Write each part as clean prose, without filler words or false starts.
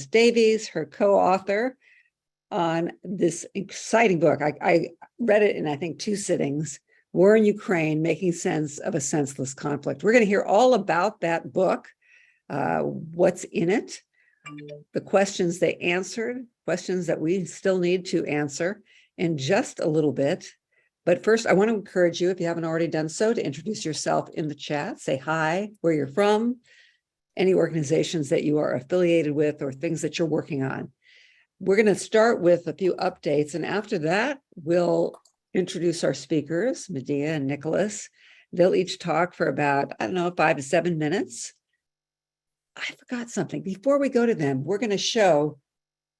Davies, her co-author on this exciting book. I read it in, I think, 2 sittings, War in Ukraine, Making Sense of a Senseless Conflict. We're going to hear all about that book, what's in it, the questions they answered, questions that we still need to answer in just a little bit. But first, I want to encourage you, if you haven't already done so, to introduce yourself in the chat. Say hi, where you're from, any organizations that you are affiliated with, or things that you're working on. We're going to start with a few updates, and after that, we'll introduce our speakers, Medea and Nicholas. They'll each talk for about, 5 to 7 minutes. I forgot something. Before we go to them, we're going to show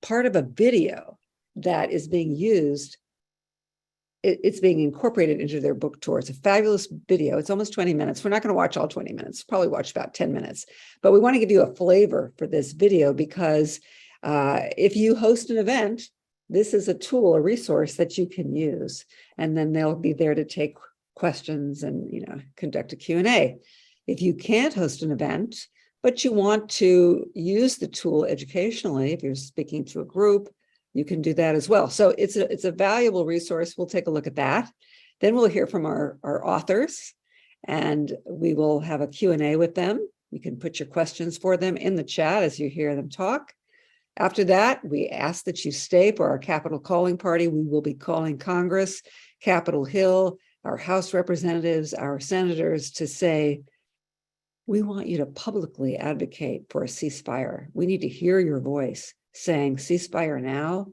part of a video that is being used. It's being incorporated into their book tour. It's a fabulous video. It's almost 20 minutes. We're not going to watch all 20 minutes, probably watch about 10 minutes. But we want to give you a flavor for this video because if you host an event, this is a tool, a resource that you can use. And then they'll be there to take questions and conduct a Q&A. If you can't host an event, but you want to use the tool educationally, if you're speaking to a group, you can do that as well. So it's a valuable resource. We'll take a look at that. Then we'll hear from our authors, and we will have a Q&A with them. You can put your questions for them in the chat as you hear them talk. After that, we ask that you stay for our Capitol calling party. We will be calling Congress, Capitol Hill, our House representatives, our senators to say, we want you to publicly advocate for a ceasefire. We need to hear your voice saying ceasefire now.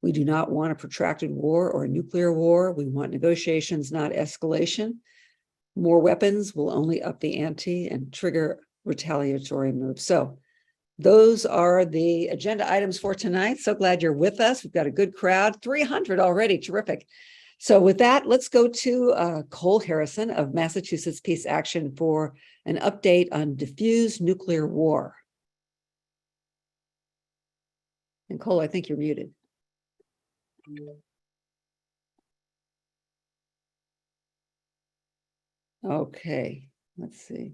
We do not want a protracted war or a nuclear war. We want negotiations, not escalation. More weapons will only up the ante and trigger retaliatory moves. So those are the agenda items for tonight. So glad you're with us. We've got a good crowd, 300 already, terrific. So with that, let's go to Cole Harrison of Massachusetts Peace Action for an update on diffuse nuclear war. And Cole, I think you're muted. Okay, let's see.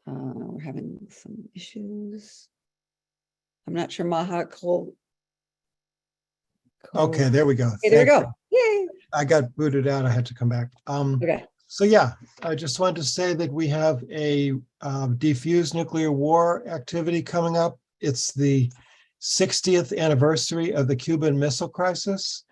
We're having some issues. I'm not sure, Maha, Cole. Okay, there we go. Okay, there we go. Yay. I got booted out. I had to come back. Okay. So yeah, I just wanted to say that we have a diffuse nuclear war activity coming up. It's the 60th anniversary of the Cuban Missile Crisis.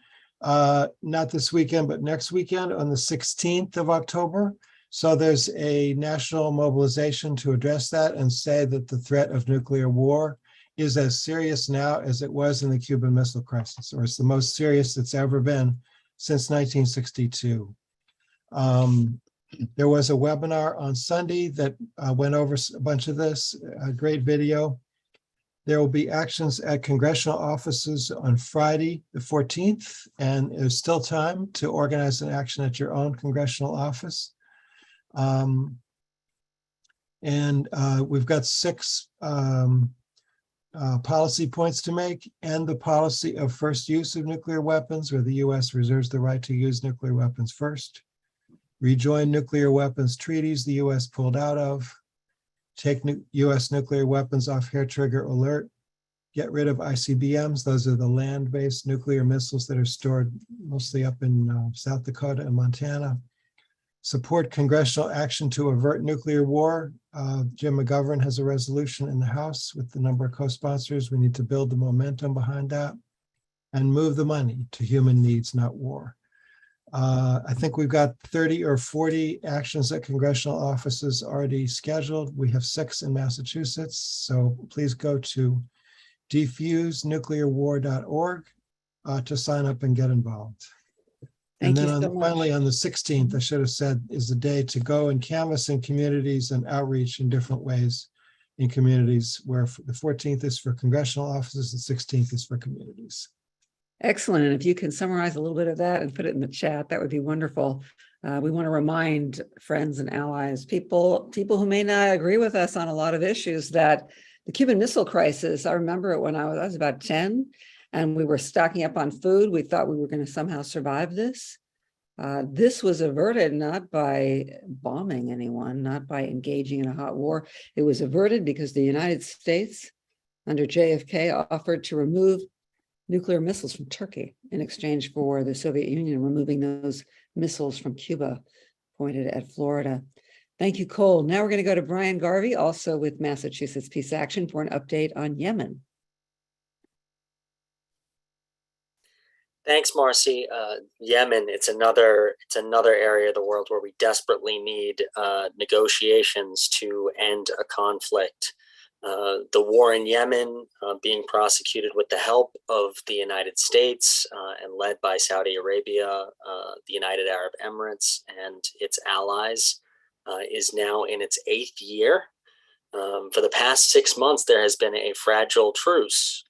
Not this weekend, but next weekend on the 16th of October. So there's a national mobilization to address that and say that the threat of nuclear war is as serious now as it was in the Cuban Missile Crisis, or it's the most serious it's ever been since 1962. There was a webinar on Sunday that went over a bunch of this, a great video. There will be actions at congressional offices on Friday, the 14th, and there's still time to organize an action at your own congressional office. We've got 6 policy points to make: end the policy of first use of nuclear weapons, where the U.S. reserves the right to use nuclear weapons first. Rejoin nuclear weapons treaties the U.S. pulled out of. Take U.S. nuclear weapons off hair trigger alert. Get rid of ICBMs. Those are the land-based nuclear missiles that are stored mostly up in South Dakota and Montana. Support congressional action to avert nuclear war. Jim McGovern has a resolution in the House with the number of co-sponsors. We need to build the momentum behind that and move the money to human needs, not war. I think we've got 30 or 40 actions at congressional offices already scheduled. We have 6 in Massachusetts. So please go to diffusenuclearwar.org to sign up and get involved. Thank and you then so much. Finally, on the 16th, I should have said, is the day to go and canvass in communities and outreach in different ways in communities, where the 14th is for congressional offices, the 16th is for communities. Excellent. And if you can summarize a little bit of that and put it in the chat, that would be wonderful. We want to remind friends and allies, people who may not agree with us on a lot of issues, that the Cuban Missile Crisis, I remember it when I was about 10, and we were stocking up on food. We thought we were going to somehow survive this. This was averted not by bombing anyone, not by engaging in a hot war. It was averted because the United States, under JFK, offered to remove nuclear missiles from Turkey in exchange for the Soviet Union removing those missiles from Cuba, pointed at Florida. Thank you, Cole. Now we're going to go to Brian Garvey, also with Massachusetts Peace Action, for an update on Yemen. Thanks, Marcy. Yemen, it's another area of the world where we desperately need negotiations to end a conflict. The war in Yemen being prosecuted with the help of the United States and led by Saudi Arabia, the United Arab Emirates, and its allies is now in its 8th year. For the past 6 months, there has been a fragile truce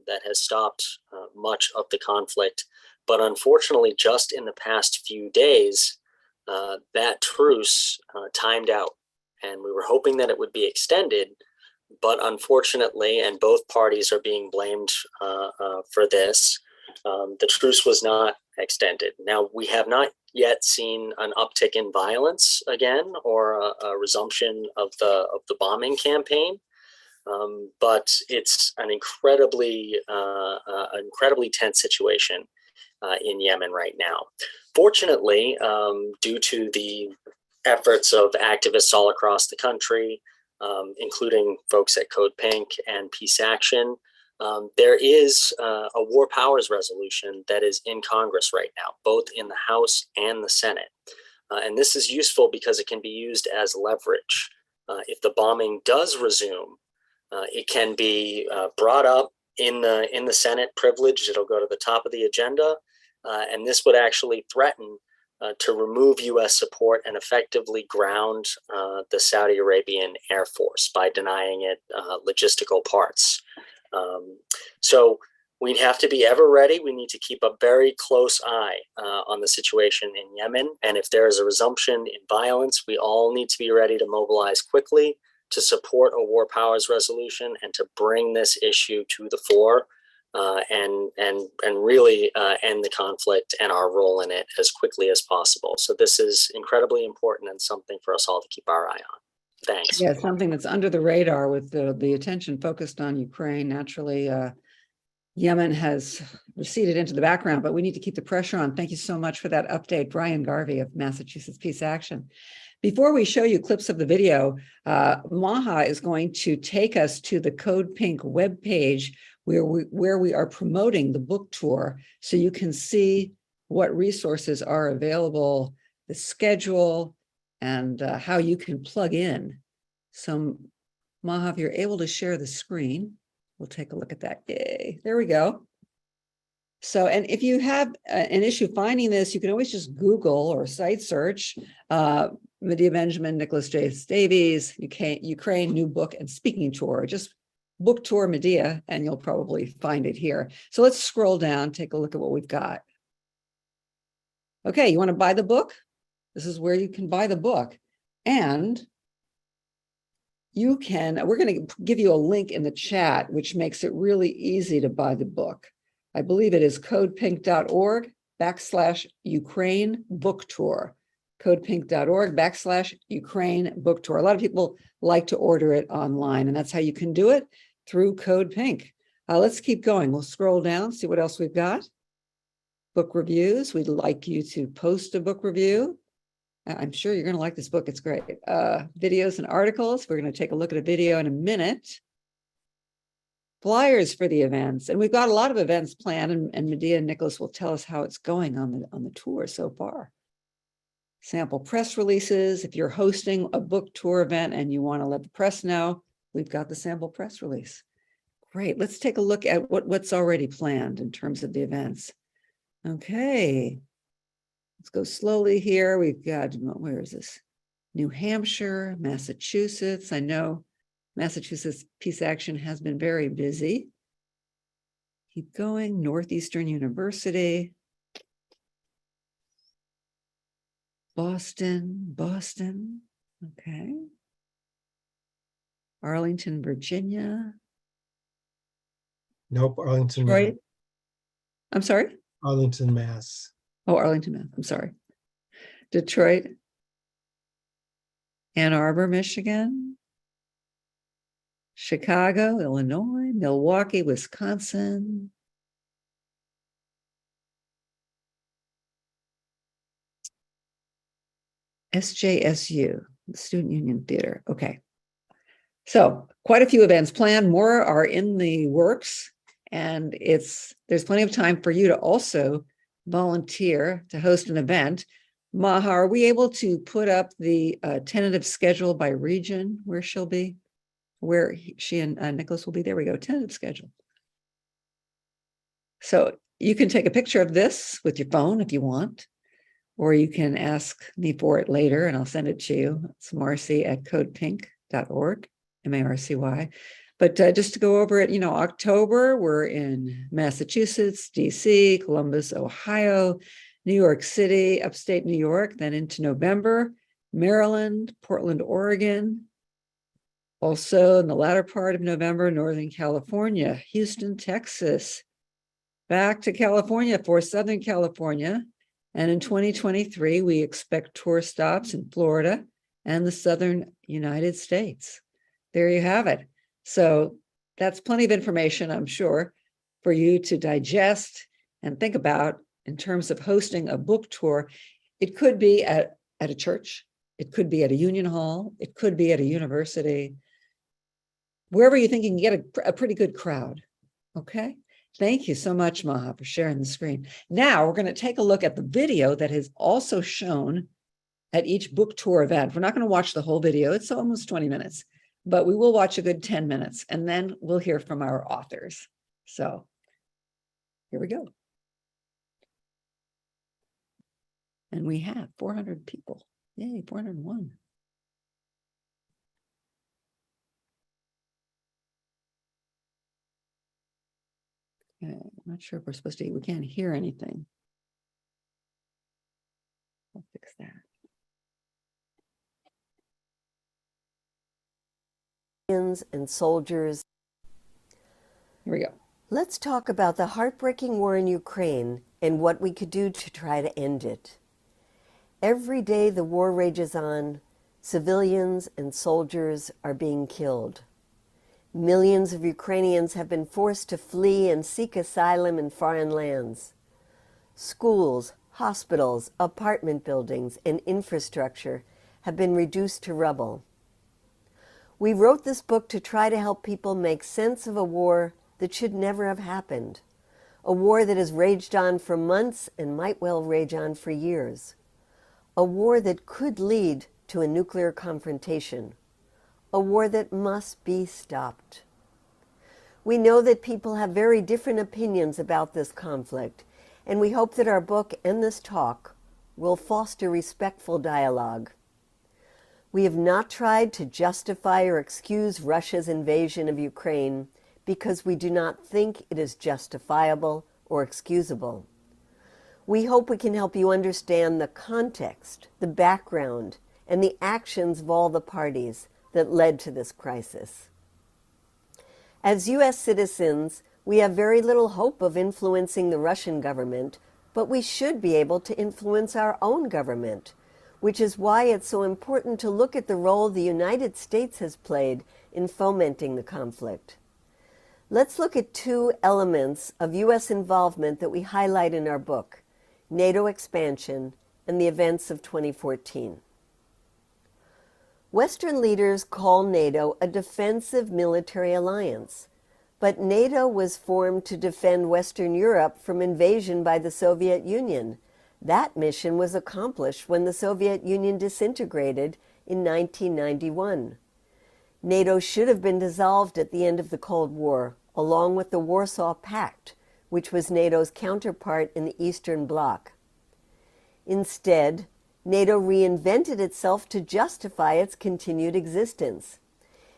that has stopped much of the conflict. But unfortunately, just in the past few days, that truce timed out. And we were hoping that it would be extended. But unfortunately, and both parties are being blamed for this, the truce was not extended. Now, we have not yet seen an uptick in violence again or a resumption of the bombing campaign, but it's an incredibly tense situation in Yemen right now. Fortunately, due to the efforts of activists all across the country, including folks at Code Pink and Peace Action, there is a war powers resolution that is in Congress right now, both in the House and the Senate. And this is useful because it can be used as leverage. If the bombing does resume, it can be brought up in the Senate, privileged. It'll go to the top of the agenda. And this would actually threaten to remove U.S. support and effectively ground the Saudi Arabian Air Force by denying it logistical parts. So we have to be ever ready. We need to keep a very close eye on the situation in Yemen. And if there is a resumption in violence, we all need to be ready to mobilize quickly to support a war powers resolution and to bring this issue to the fore and really end the conflict and our role in it as quickly as possible. So this is incredibly important and something for us all to keep our eye on. Thanks. Yeah, something that's under the radar with the attention focused on Ukraine. Naturally, Yemen has receded into the background, but we need to keep the pressure on. Thank you so much for that update, Brian Garvey of Massachusetts Peace Action. Before we show you clips of the video, Maha is going to take us to the Code Pink webpage where we are promoting the book tour, so you can see what resources are available, the schedule, and how you can plug in. So Maha, if you're able to share the screen, we'll take a look at that. Yay, there we go. So, and if you have an issue finding this, you can always just Google or site search Medea Benjamin, Nicholas J. Davies, Ukraine New Book and Speaking Tour. Just book tour Medea, and you'll probably find it here. So let's scroll down, take a look at what we've got. Okay, you want to buy the book? This is where you can buy the book. And you can, we're going to give you a link in the chat, which makes it really easy to buy the book. I believe it is codepink.org/Ukraine book tour. Codepink.org/Ukraine book tour. A lot of people like to order it online, and that's how you can do it, through Code Pink. Let's keep going. We'll scroll down, see what else we've got. Book reviews. We'd like you to post a book review. I'm sure you're going to like this book. It's great. Videos and articles. We're going to take a look at a video in a minute. Flyers for the events. And we've got a lot of events planned, and Medea and Nicholas will tell us how it's going on the tour so far. Sample press releases. If you're hosting a book tour event and you want to let the press know, we've got the sample press release. Great. Let's take a look at what's already planned in terms of the events. Okay. Let's go slowly here. We've got, where is this? New Hampshire, Massachusetts. I know Massachusetts Peace Action has been very busy. Keep going. Northeastern University. Boston. Okay. Arlington, Virginia. Nope, Arlington. Right. I'm sorry? Arlington, Mass. Oh, Arlington, Mass. I'm sorry. Detroit, Ann Arbor, Michigan, Chicago, Illinois, Milwaukee, Wisconsin. SJSU, the Student Union Theater. Okay. So quite a few events planned. More are in the works, and there's plenty of time for you to also volunteer to host an event. Maha, are we able to put up the tentative schedule by region where she'll be? Where she and Nicholas will be? There we go, tentative schedule. So you can take a picture of this with your phone if you want, or you can ask me for it later and I'll send it to you. It's marcy@codepink.org, MARCY. But just to go over it, October, we're in Massachusetts, DC, Columbus, Ohio, New York City, upstate New York, then into November, Maryland, Portland, Oregon. Also in the latter part of November, Northern California, Houston, Texas, back to California for Southern California. And in 2023, we expect tour stops in Florida and the Southern United States. There you have it. So that's plenty of information, I'm sure, for you to digest and think about in terms of hosting a book tour. It could be at a church. It could be at a union hall. It could be at a university. Wherever you think you can get a pretty good crowd. Okay. Thank you so much, Maha, for sharing the screen. Now we're going to take a look at the video that is also shown at each book tour event. We're not going to watch the whole video. It's almost 20 minutes, but we will watch a good 10 minutes and then we'll hear from our authors. So here we go. And we have 400 people. Yay, 401. Okay, I'm not sure if we're supposed to, we can't hear anything. I'll fix that. And soldiers. Here we go. Let's talk about the heartbreaking war in Ukraine and what we could do to try to end it. Every day the war rages on, civilians and soldiers are being killed. Millions of Ukrainians have been forced to flee and seek asylum in foreign lands. Schools, hospitals, apartment buildings, and infrastructure have been reduced to rubble. We wrote this book to try to help people make sense of a war that should never have happened, a war that has raged on for months and might well rage on for years, a war that could lead to a nuclear confrontation, a war that must be stopped. We know that people have very different opinions about this conflict, and we hope that our book and this talk will foster respectful dialogue. We have not tried to justify or excuse Russia's invasion of Ukraine because we do not think it is justifiable or excusable. We hope we can help you understand the context, the background, and the actions of all the parties that led to this crisis. As U.S. citizens, we have very little hope of influencing the Russian government, but we should be able to influence our own government, which is why it's so important to look at the role the United States has played in fomenting the conflict. Let's look at two elements of U.S. involvement that we highlight in our book: NATO expansion and the events of 2014. Western leaders call NATO a defensive military alliance, but NATO was formed to defend Western Europe from invasion by the Soviet Union. That mission was accomplished when the Soviet Union disintegrated in 1991. NATO should have been dissolved at the end of the Cold War, along with the Warsaw Pact, which was NATO's counterpart in the Eastern Bloc. Instead, NATO reinvented itself to justify its continued existence.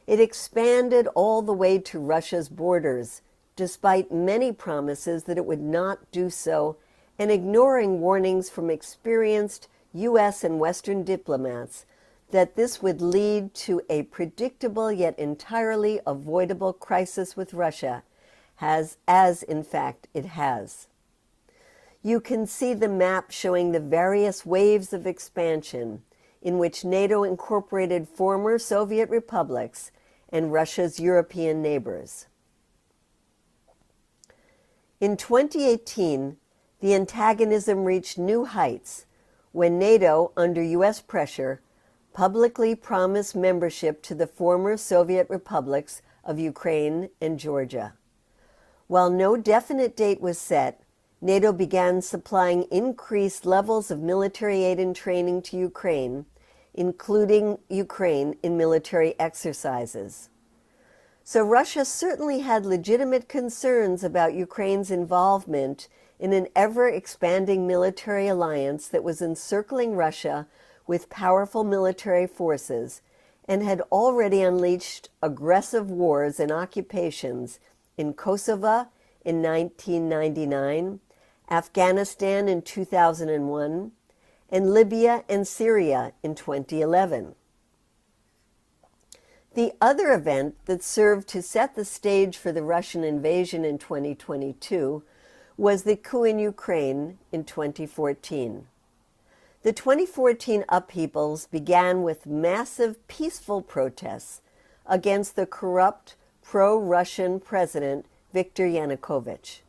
It expanded all the way to Russia's borders, despite many promises that it would not do so, and ignoring warnings from experienced U.S. and Western diplomats that this would lead to a predictable yet entirely avoidable crisis with Russia, as in fact it has. you can see the map showing the various waves of expansion in which NATO incorporated former Soviet republics and Russia's European neighbors. In 2018, the antagonism reached new heights when NATO, under U.S. pressure, publicly promised membership to the former Soviet republics of Ukraine and Georgia. While no definite date was set, NATO began supplying increased levels of military aid and training to Ukraine, including Ukraine in military exercises. So Russia certainly had legitimate concerns about Ukraine's involvement in an ever-expanding military alliance that was encircling Russia with powerful military forces and had already unleashed aggressive wars and occupations in Kosovo in 1999, Afghanistan in 2001, and Libya and Syria in 2011. The other event that served to set the stage for the Russian invasion in 2022 was the coup in Ukraine in 2014. The 2014 upheavals began with massive peaceful protests against the corrupt pro-Russian president Viktor Yanukovych.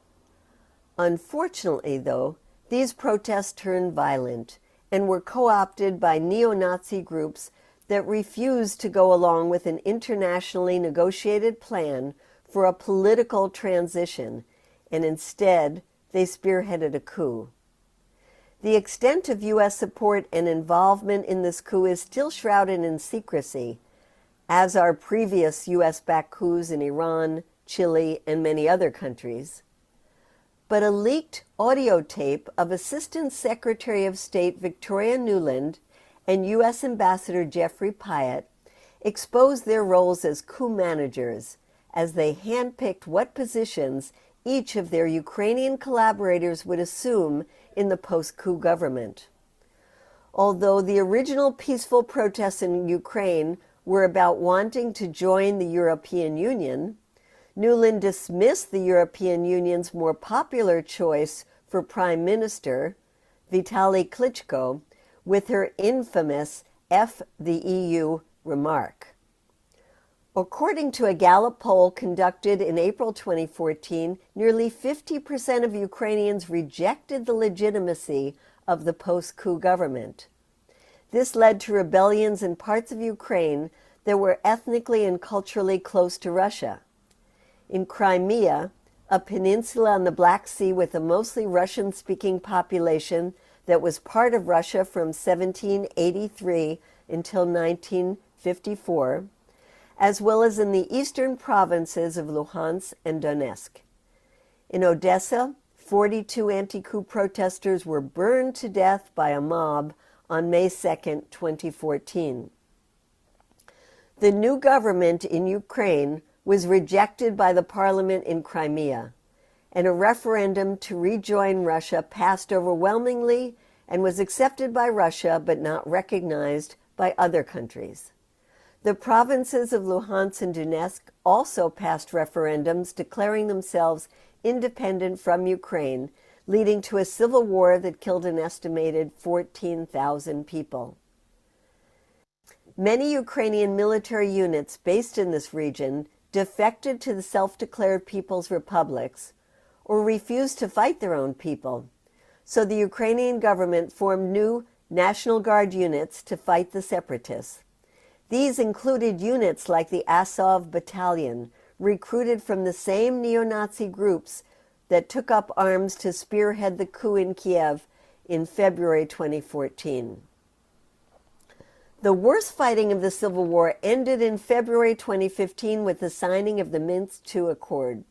Unfortunately, though, these protests turned violent and were co-opted by neo-Nazi groups that refused to go along with an internationally negotiated plan for a political transition, and instead they spearheaded a coup. The extent of U.S. support and involvement in this coup is still shrouded in secrecy, as are previous U.S.-backed coups in Iran, Chile, and many other countries. But a leaked audio tape of Assistant Secretary of State Victoria Nuland and U.S. Ambassador Jeffrey Pyatt exposed their roles as coup managers as they handpicked what positions each of their Ukrainian collaborators would assume in the post-coup government. Although the original peaceful protests in Ukraine were about wanting to join the European Union, Nuland dismissed the European Union's more popular choice for Prime Minister, Vitaly Klitschko, with her infamous "F the EU" remark. According to a Gallup poll conducted in April 2014, nearly 50% of Ukrainians rejected the legitimacy of the post-coup government. This led to rebellions in parts of Ukraine that were ethnically and culturally close to Russia. In Crimea, a peninsula on the Black Sea with a mostly Russian-speaking population that was part of Russia from 1783 until 1954, as well as in the eastern provinces of Luhansk and Donetsk. In Odessa, 42 anti-coup protesters were burned to death by a mob on May 2, 2014. The new government in Ukraine was rejected by the parliament in Crimea, and a referendum to rejoin Russia passed overwhelmingly and was accepted by Russia but not recognized by other countries. The provinces of Luhansk and Donetsk also passed referendums declaring themselves independent from Ukraine, leading to a civil war that killed an estimated 14,000 people. Many Ukrainian military units based in this region defected to the self-declared People's Republics or refused to fight their own people, so the Ukrainian government formed new National Guard units to fight the separatists. These included units like the Azov Battalion, recruited from the same neo-Nazi groups that took up arms to spearhead the coup in Kiev in February 2014. The worst fighting of the Civil War ended in February 2015 with the signing of the Minsk II Accord.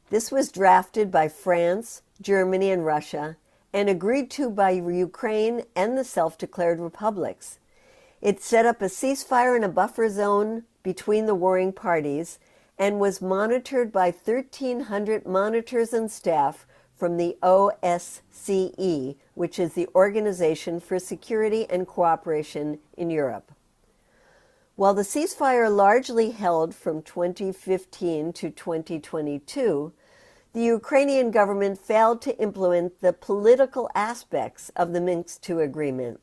This was drafted by France, Germany, and Russia, and agreed to by Ukraine and the self-declared republics. It set up a ceasefire and a buffer zone between the warring parties and was monitored by 1,300 monitors and staff from the OSCE, which is the Organization for Security and Cooperation in Europe. While the ceasefire largely held from 2015 to 2022, the Ukrainian government failed to implement the political aspects of the Minsk II agreement.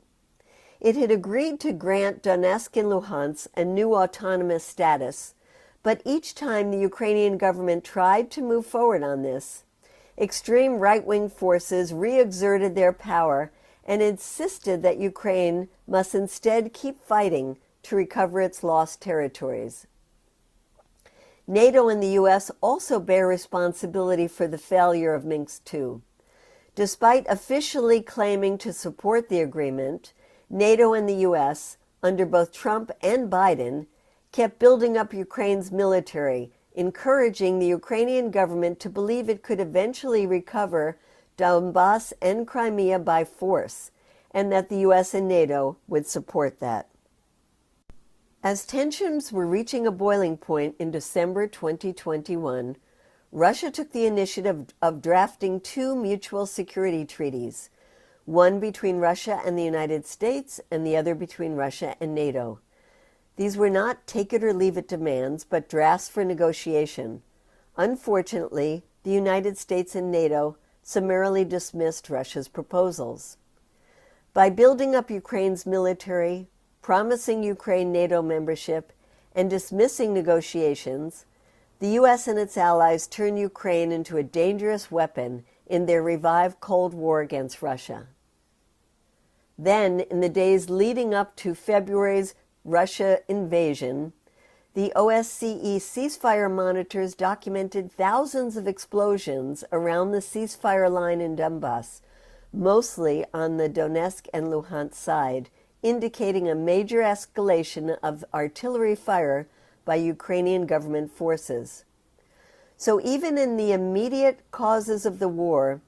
It had agreed to grant Donetsk and Luhansk a new autonomous status, but each time the Ukrainian government tried to move forward on this, extreme right-wing forces re-exerted their power and insisted that Ukraine must instead keep fighting to recover its lost territories. NATO and the U.S. also bear responsibility for the failure of Minsk II. Despite officially claiming to support the agreement, NATO and the U.S., under both Trump and Biden, kept building up Ukraine's military, encouraging the Ukrainian government to believe it could eventually recover Donbass and Crimea by force, and that the U.S. and NATO would support that. As tensions were reaching a boiling point in December 2021, Russia took the initiative of drafting two mutual security treaties, one between Russia and the United States and the other between Russia and NATO. These were not take-it-or-leave-it demands, but drafts for negotiation. Unfortunately, the United States and NATO summarily dismissed Russia's proposals. By building up Ukraine's military, promising Ukraine NATO membership, and dismissing negotiations, the U.S. and its allies turned Ukraine into a dangerous weapon in their revived Cold War against Russia. Then, in the days leading up to February's Russia invasion, the OSCE ceasefire monitors documented thousands of explosions around the ceasefire line in Donbass, mostly on the Donetsk and Luhansk side, indicating a major escalation of artillery fire by Ukrainian government forces. So even in the immediate causes of the war,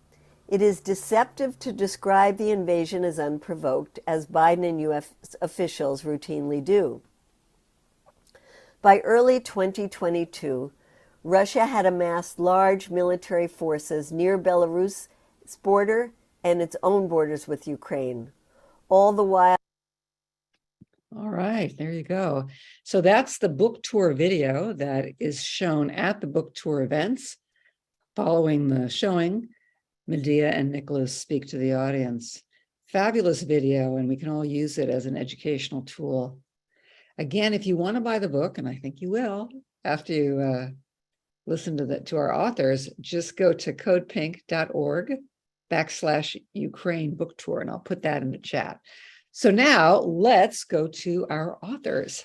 it is deceptive to describe the invasion as unprovoked, as Biden and U.S. officials routinely do. By early 2022, Russia had amassed large military forces near Belarus' border and its own borders with Ukraine, all the while. All right, there you go. So that's the book tour video that is shown at the book tour events. Following the showing, Medea and Nicholas speak to the audience. Fabulous video, and we can all use it as an educational tool. Again, if you want to buy the book, and I think you will, after you listen to our authors, just go to codepink.org/Ukraine book tour, and I'll put that in the chat. So now let's go to our authors.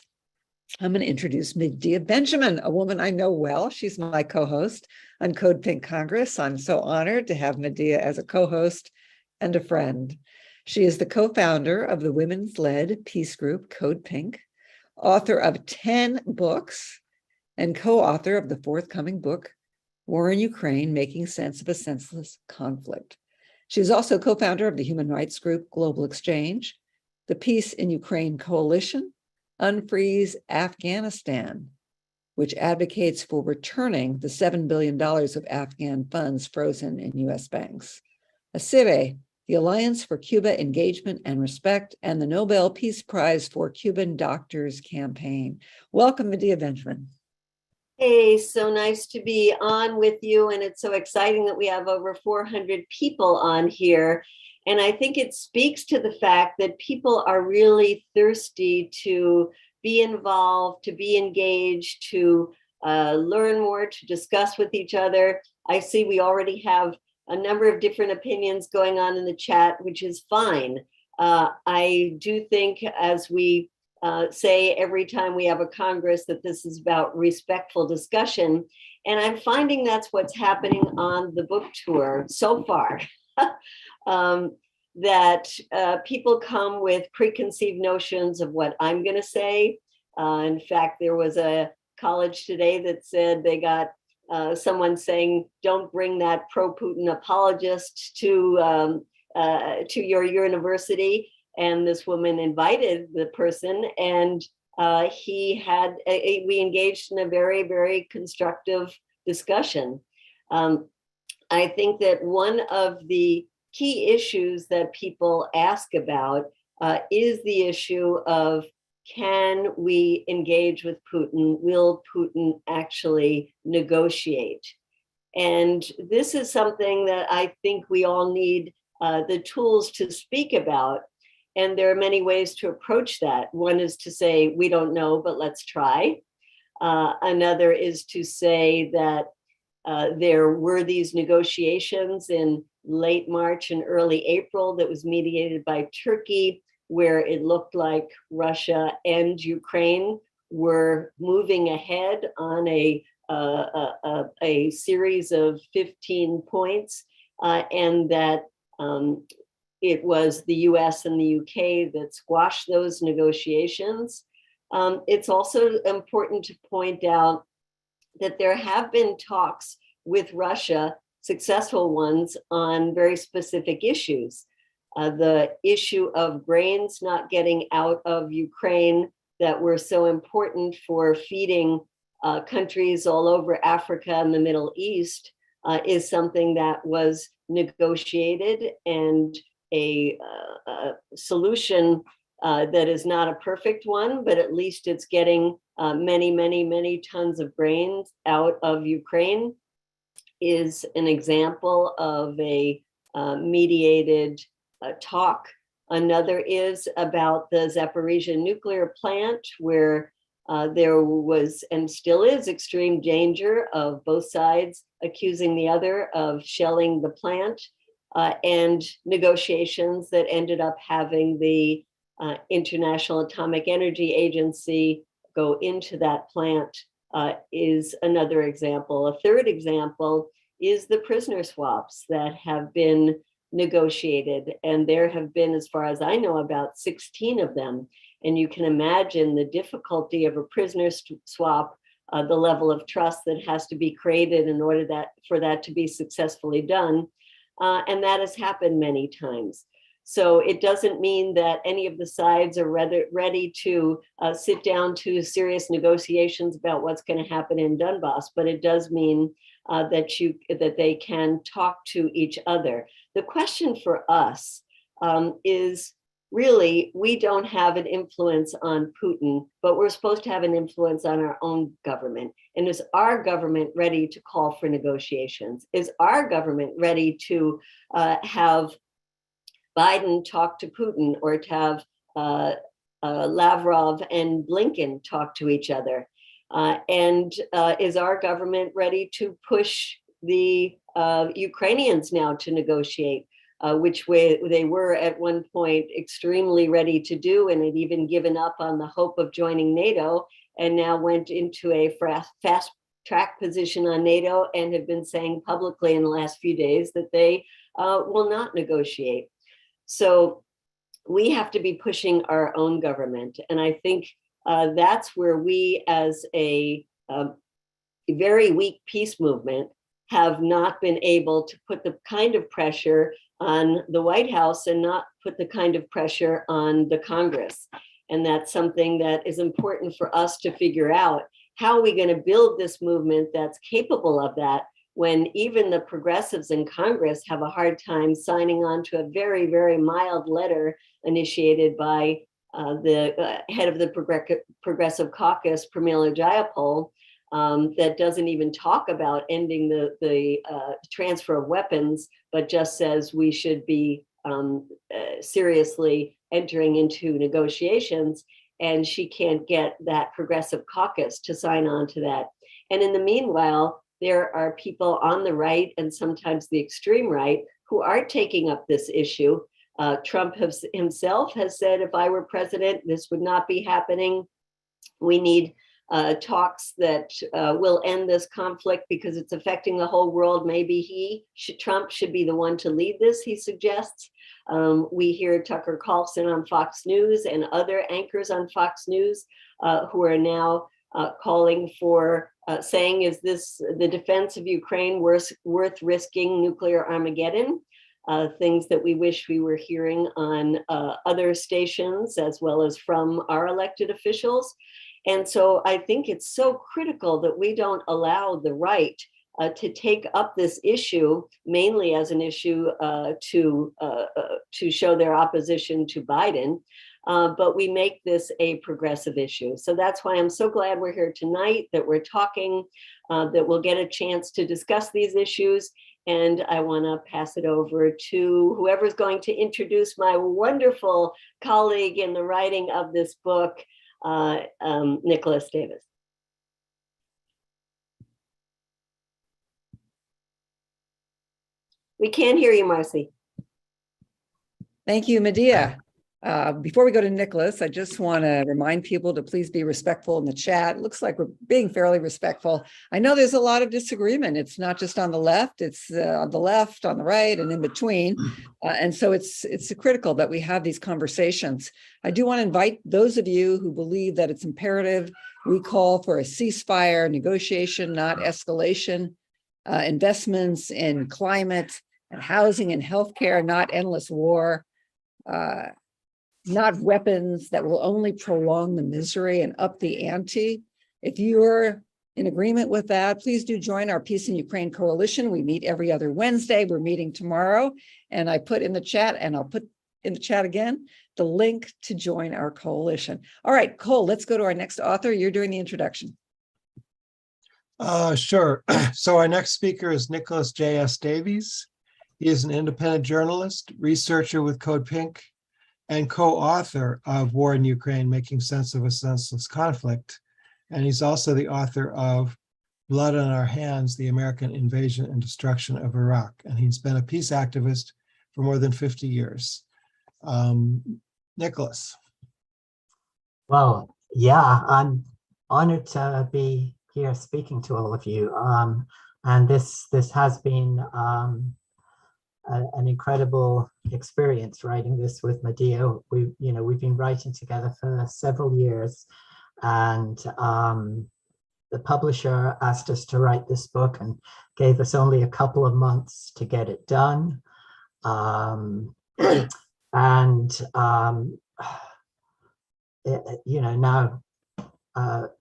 I'm going to introduce Medea Benjamin, a woman I know well. She's my co-host on Code Pink Congress. I'm so honored to have Medea as a co-host and a friend. She is the co-founder of the women's-led peace group Code Pink, author of 10 books, and co-author of the forthcoming book, War in Ukraine, Making Sense of a Senseless Conflict. She is also co-founder of the human rights group Global Exchange, the Peace in Ukraine Coalition, Unfreeze Afghanistan, which advocates for returning the $7 billion of Afghan funds frozen in U.S. banks, ACIRE, the Alliance for Cuba Engagement and Respect, and the Nobel Peace Prize for Cuban Doctors Campaign. Welcome, Medea Benjamin. Hey, so nice to be on with you, and it's so exciting that we have over 400 people on here. And I think it speaks to the fact that people are really thirsty to be involved, to be engaged, to learn more, to discuss with each other. I see we already have a number of different opinions going on in the chat, which is fine. I do think, as we say every time we have a Congress, that this is about respectful discussion. And I'm finding that's what's happening on the book tour so far. That people come with preconceived notions of what I'm going to say. In fact, there was a college today that said they got someone saying, "Don't bring that pro-Putin apologist to your university." And this woman invited the person, and we engaged in a very, very constructive discussion. I think that one of the key issues that people ask about is the issue of, can we engage with Putin? Will Putin actually negotiate? And this is something that I think we all need the tools to speak about. And there are many ways to approach that. One is to say, we don't know, but let's try. Another is to say that there were these negotiations in late March and early April that was mediated by Turkey, where it looked like Russia and Ukraine were moving ahead on a series of 15 points, and that it was the US and the UK that squashed those negotiations. It's also important to point out that there have been talks with Russia, successful ones, on very specific issues. The issue of grains not getting out of Ukraine that were so important for feeding countries all over Africa and the Middle East is something that was negotiated, and a solution that is not a perfect one, but at least it's getting many tons of grains out of Ukraine, is an example of a mediated talk. Another is about the Zaporizhia nuclear plant, where there was and still is extreme danger of both sides accusing the other of shelling the plant, and negotiations that ended up having the International Atomic Energy Agency go into that plant is another example. A third example is the prisoner swaps that have been negotiated. And there have been, as far as I know, about 16 of them. And you can imagine the difficulty of a prisoner swap, the level of trust that has to be created in order for that to be successfully done. And that has happened many times. So it doesn't mean that any of the sides are ready to sit down to serious negotiations about what's going to happen in Donbass, but it does mean that they can talk to each other. The question for us is really, we don't have an influence on Putin, but we're supposed to have an influence on our own government. And is our government ready to call for negotiations? Is our government ready to have Biden talk to Putin, or to have Lavrov and Blinken talk to each other? And is our government ready to push the Ukrainians now to negotiate, which they were at one point extremely ready to do, and had even given up on the hope of joining NATO, and now went into a fast track position on NATO and have been saying publicly in the last few days that they will not negotiate. So we have to be pushing our own government. And I think that's where we, as a very weak peace movement, have not been able to put the kind of pressure on the White House and not put the kind of pressure on the Congress. And that's something that is important for us to figure out. How are we going to build this movement that's capable of that, when even the progressives in Congress have a hard time signing on to a very mild letter initiated by the head of the Progressive Caucus, Pramila Jayapal, that doesn't even talk about ending the transfer of weapons, but just says we should be seriously entering into negotiations. And she can't get that Progressive Caucus to sign on to that. And in the meanwhile, there are people on the right, and sometimes the extreme right, who are taking up this issue. Trump himself has said, if I were president, this would not be happening. We need talks that will end this conflict because it's affecting the whole world. Maybe Trump should be the one to lead this, he suggests. We hear Tucker Carlson on Fox News and other anchors on Fox News who are now calling for saying, is this the defense of Ukraine worth risking nuclear Armageddon? Things that we wish we were hearing on other stations, as well as from our elected officials. And so I think it's so critical that we don't allow the right to take up this issue, mainly as an issue to show their opposition to Biden, but we make this a progressive issue. So that's why I'm so glad we're here tonight, that we're talking, that we'll get a chance to discuss these issues. And I want to pass it over to whoever's going to introduce my wonderful colleague in the writing of this book, Nicholas Davis. We can't hear you, Marcy. Thank you, Medea. Before we go to Nicholas, I just want to remind people to please be respectful in the chat. It looks like we're being fairly respectful. I know there's a lot of disagreement. It's not just on the left, it's on the left, on the right, and in between. And so it's critical that we have these conversations. I do want to invite those of you who believe that it's imperative we call for a ceasefire, negotiation, not escalation, investments in climate and housing and healthcare, not endless war, not weapons that will only prolong the misery and up the ante. If you're in agreement with that, please do join our Peace in Ukraine Coalition. We meet every other Wednesday. We're meeting tomorrow. And I put in the chat, and I'll put in the chat again, the link to join our coalition. All right, Cole, let's go to our next author. You're doing the introduction. Sure. So our next speaker is Nicholas J.S. Davies. He is an independent journalist, researcher with Code Pink, and co-author of War in Ukraine, Making Sense of a Senseless Conflict. And he's also the author of Blood on Our Hands, The American Invasion and Destruction of Iraq. And he's been a peace activist for more than 50 years. Nicholas. Well, yeah, I'm honored to be here speaking to all of you. And this has been an incredible experience writing this with Medea. We've been writing together for several years, and the publisher asked us to write this book and gave us only a couple of months to get it done. Now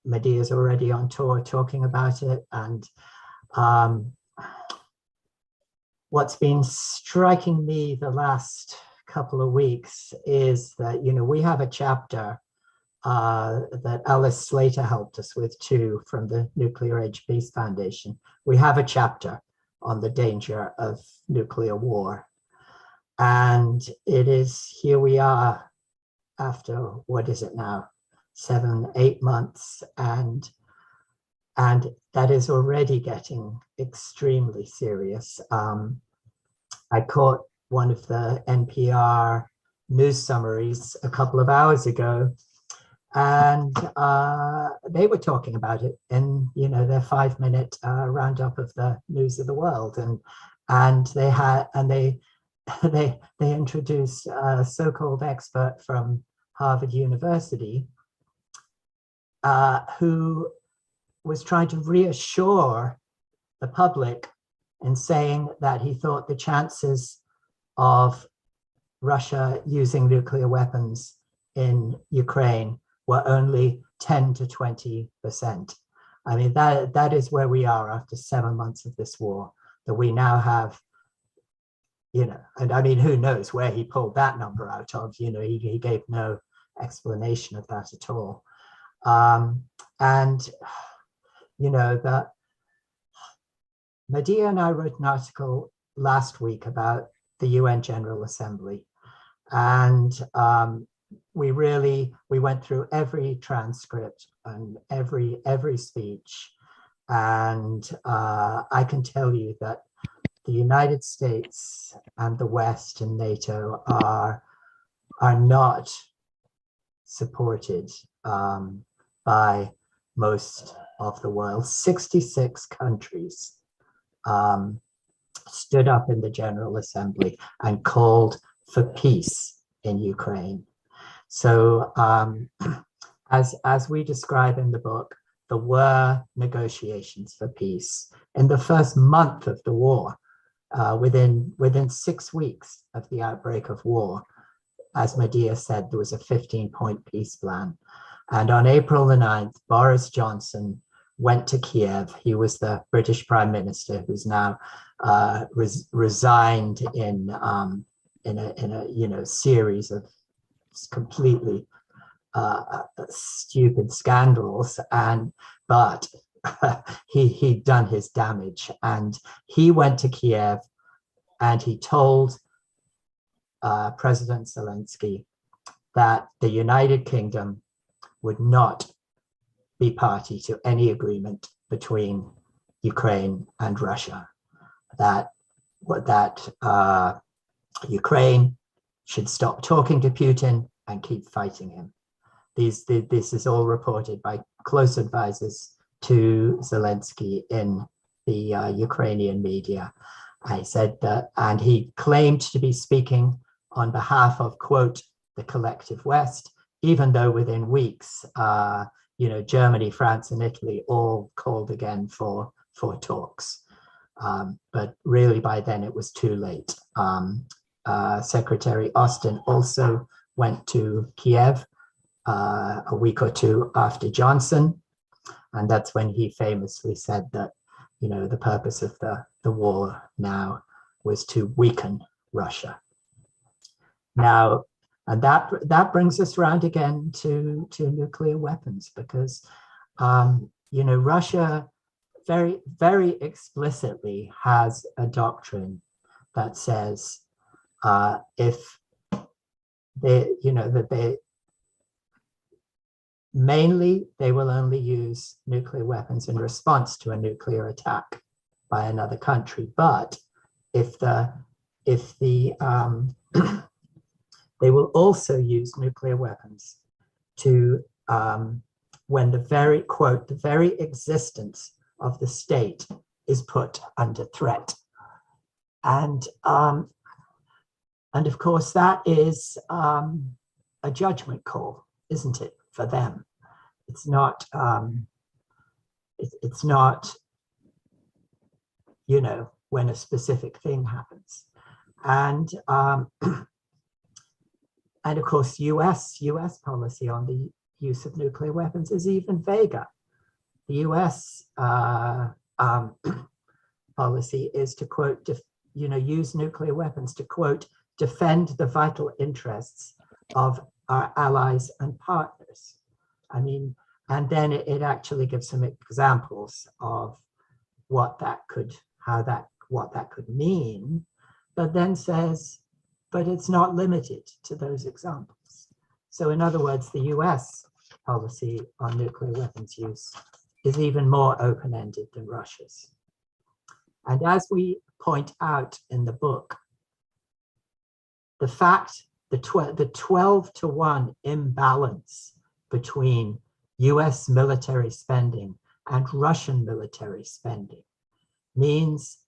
Medea's already on tour talking about it, and what's been striking me the last couple of weeks is that, we have a chapter that Alice Slater helped us with too, from the Nuclear Age Peace Foundation. We have a chapter on the danger of nuclear war. And here we are after, what is it now, 7-8 months, and that is already getting extremely serious. I caught one of the NPR news summaries a couple of hours ago, and they were talking about it in their 5-minute roundup of the news of the world, and they introduced a so-called expert from Harvard University who was trying to reassure the public in saying that he thought the chances of Russia using nuclear weapons in Ukraine were only 10 to 20%. I mean, that is where we are after 7 months of this war, that we now have, and I mean, who knows where he pulled that number out of. He gave no explanation of that at all. That Medea and I wrote an article last week about the UN General Assembly, and we went through every transcript and every speech, and I can tell you that the United States and the West and NATO are not supported by most of the world. 66 countries stood up in the General Assembly and called for peace in Ukraine. So as we describe in the book, there were negotiations for peace. In the first month of the war, within 6 weeks of the outbreak of war, as Medea said, there was a 15-point peace plan. And on April the 9th, Boris Johnson went to Kiev. He was the British Prime Minister, who's now resigned in a series of completely stupid scandals, but he'd done his damage, and he went to Kiev and he told President Zelensky that the United Kingdom would not be party to any agreement between Ukraine and Russia, that Ukraine should stop talking to Putin and keep fighting him. This is all reported by close advisors to Zelensky in the Ukrainian media. I said that, and he claimed to be speaking on behalf of, quote, the collective West, even though within weeks, Germany, France, and Italy all called again for talks. But really by then it was too late. Secretary Austin also went to Kiev a week or two after Johnson. And that's when he famously said that, the purpose of the war now was to weaken Russia. Now, and that brings us round again to nuclear weapons, because, Russia very, very explicitly has a doctrine that says if mainly they will only use nuclear weapons in response to a nuclear attack by another country. But if they will also use nuclear weapons to when the very, quote, the very existence of the state is put under threat. And of course that is a judgment call, isn't it, for them? It's not, it's not, when a specific thing happens. And of course, US policy on the use of nuclear weapons is even vaguer. The US policy is to, quote, use nuclear weapons to, quote, defend the vital interests of our allies and partners. I mean, and then it actually gives some examples of what that could mean, but then says, but it's not limited to those examples. So in other words, the US policy on nuclear weapons use is even more open-ended than Russia's. And as we point out in the book, the fact, the 12-to-1 imbalance between US military spending and Russian military spending means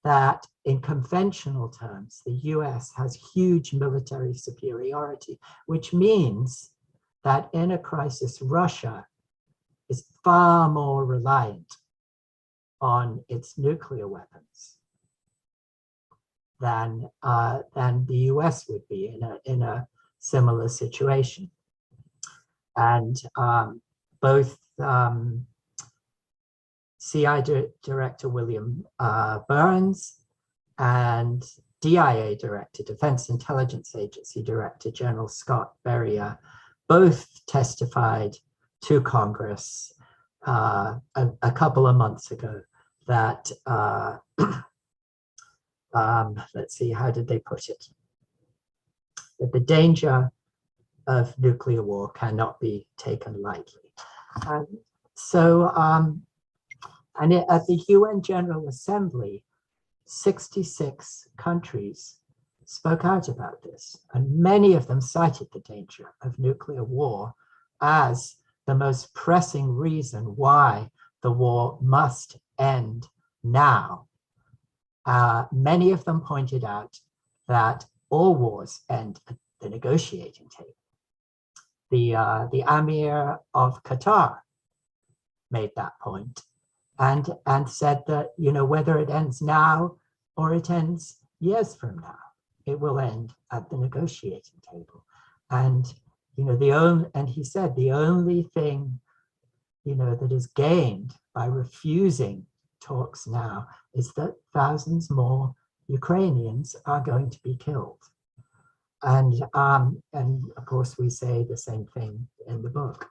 that in conventional terms, the US has huge military superiority, which means that in a crisis, Russia is far more reliant on its nuclear weapons than the US would be in a similar situation. And both CI Director William Burns and DIA Director, Defense Intelligence Agency Director General Scott Berrier, both testified to Congress a couple of months ago that, let's see, how did they put it? That the danger of nuclear war cannot be taken lightly. And so, at the UN General Assembly, 66 countries spoke out about this, and many of them cited the danger of nuclear war as the most pressing reason why the war must end now. Many of them pointed out that all wars end at the negotiating table. The Amir of Qatar made that point and said that, whether it ends now or it ends years from now, it will end at the negotiating table. And he said the only thing that is gained by refusing talks now is that thousands more Ukrainians are going to be killed. and of course we say the same thing in the book.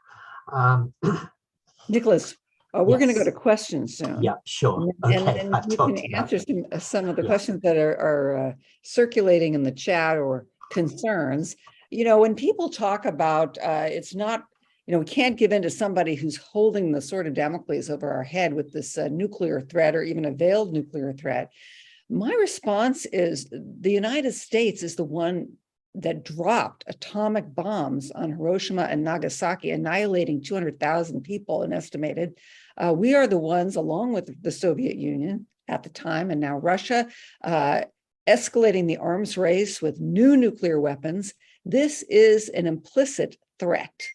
Nicholas, we're going to go Yes. to questions soon. Yeah, sure. And Okay, then I've you talked can about answer some of the Yeah. questions that are circulating in the chat or concerns. You know, when people talk about it's not, you know, we can't give in to somebody who's holding the sword of Damocles over our head with this nuclear threat or even a veiled nuclear threat. My response is the United States is the one that dropped atomic bombs on Hiroshima and Nagasaki, annihilating 200,000 people and estimated. We are the ones, along with the Soviet Union at the time, and now Russia, escalating the arms race with new nuclear weapons. This is an implicit threat.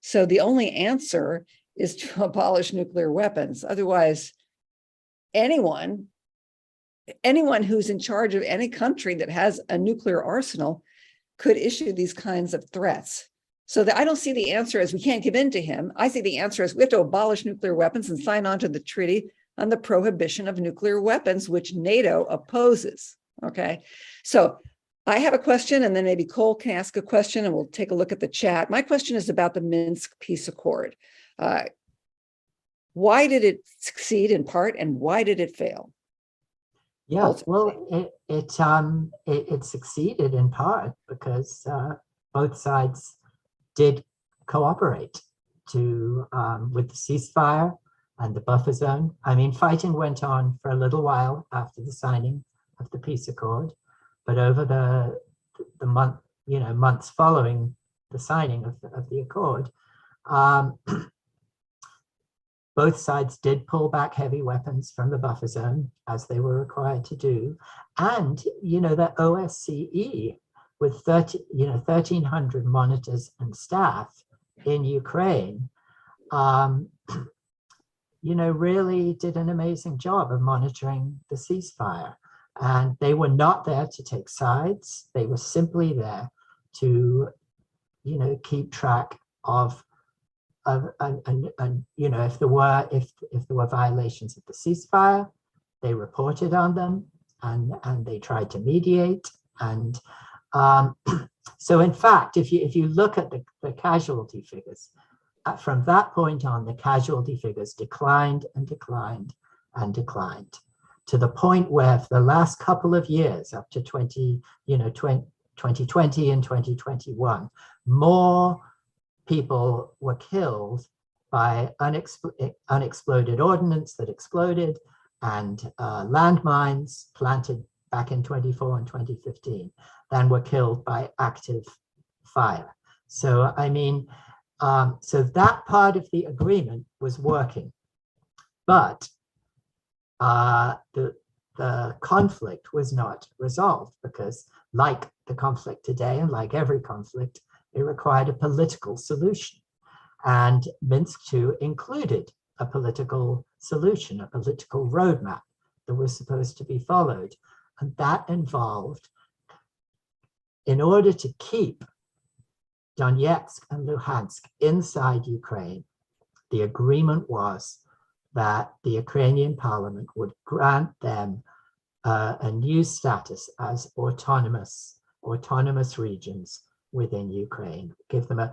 So the only answer is to abolish nuclear weapons. Otherwise, anyone who's in charge of any country that has a nuclear arsenal could issue these kinds of threats. So that I don't see the answer as we can't give in to him. I see the answer as we have to abolish nuclear weapons and sign on to the treaty on the prohibition of nuclear weapons, which NATO opposes. Okay, so I have a question, and then maybe Cole can ask a question, and we'll take a look at the chat. My question is about the Minsk Peace Accord. Why did it succeed in part, and why did it fail? Yeah, Ultimately. well, it succeeded in part because both sides did cooperate to with the ceasefire and the buffer zone. I mean, fighting went on for a little while after the signing of the peace accord, but over the months following the signing of the accord, both sides did pull back heavy weapons from the buffer zone as they were required to do. And, you know, the OSCE with 1,300 monitors and staff in Ukraine, you know, really did an amazing job of monitoring the ceasefire. And they were not there to take sides. They were simply there to, you know, keep track of and you know, if there were violations of the ceasefire, they reported on them and they tried to mediate. And so in fact, if you look at the casualty figures, from that point on, the casualty figures declined and declined and declined to the point where for the last couple of years, up to 2020 and 2021, more people were killed by unexploded ordnance that exploded and landmines planted back in 2024 and 2015 than were killed by active fire. So, I mean, so that part of the agreement was working, but the conflict was not resolved because, like the conflict today and like every conflict, it required a political solution. And Minsk II included a political solution, a political roadmap that was supposed to be followed. And that involved, in order to keep Donetsk and Luhansk inside Ukraine, the agreement was that the Ukrainian parliament would grant them a new status as autonomous regions within Ukraine, give them a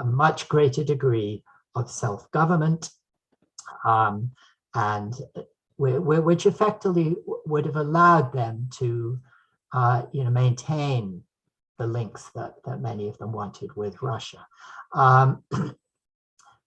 much greater degree of self-government, and which effectively would have allowed them to you know, maintain the links that many of them wanted with Russia.